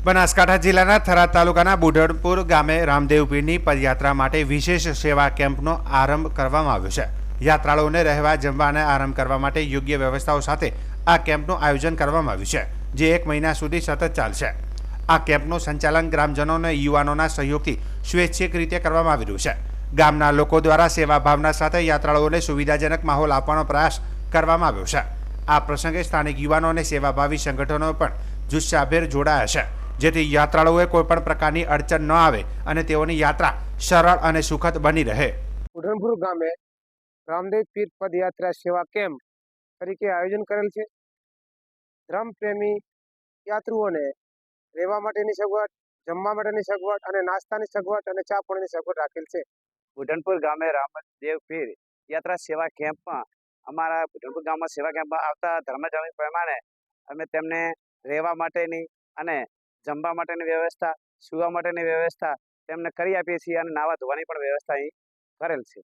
બનાસકાંઠા જિલ્લાના થરાદ તાલુકાના બુઢણપુર ગામે રામદેવ પીરની પદયાત્રા માટે વિશેષ સેવા કેમ્પનો આરંભ કરવામાં આવ્યો છે। યાત્રાળુઓને રહેવા જમવા અને આરામ કરવા માટે યોગ્ય વ્યવસ્થાઓ સાથે આ કેમ્પનું આયોજન કરવામાં આવ્યું છે, જે 1 મહિના સુધી સતત ચાલશે। આ કેમ્પનું સંચાલન ગ્રામજનો અને યુવાનોના સહયોગથી સ્વૈચ્છિક રીતે કરવામાં આવી રહ્યું છે। ગામના લોકો દ્વારા સેવા ભાવના સાથે યાત્રાળુઓને સુવિધાજનક માહોલ આપવાનો પ્રયાસ કરવામાં આવ્યો છે। આ પ્રસંગે સ્થાનિક યુવાનો અને સેવાભાવી સંગઠનો પણ જુસ્સાભેર જોડાયા છે, જેથી યાત્રાળુઓએ કોઈપણ પ્રકારની અડચણ ન આવે અને તેઓની યાત્રા સરળ અને સુખદ બની રહે। બુઢણપુર ગામે રામદેવ પીર પદયાત્રા સેવા કેમ્પ તરીકે આયોજન કરેલ છે। ધર્મ પ્રેમી યાત્રુઓને રહેવા માટેની સગવડ, જમવા માટેની સગવડ અને નાસ્તાની સગવડ અને ચા પાણીની સગવડ રાખેલ છે। બુઢણપુર ગામે રામદેવ પીર યાત્રા સેવા કેમ્પમાં અમારા બુઢણપુર ગામમાં સેવા કેમ્પમાં આવતા ધર્મજનો પ્રમાણે અમે તેમને રહેવા માટેની અને જમવા માટેની વ્યવસ્થા, સુવા માટેની વ્યવસ્થા તેમને કરી આપીએ છીએ અને નાવા ધોવાની પણ વ્યવસ્થા અહીં કરેલ છે।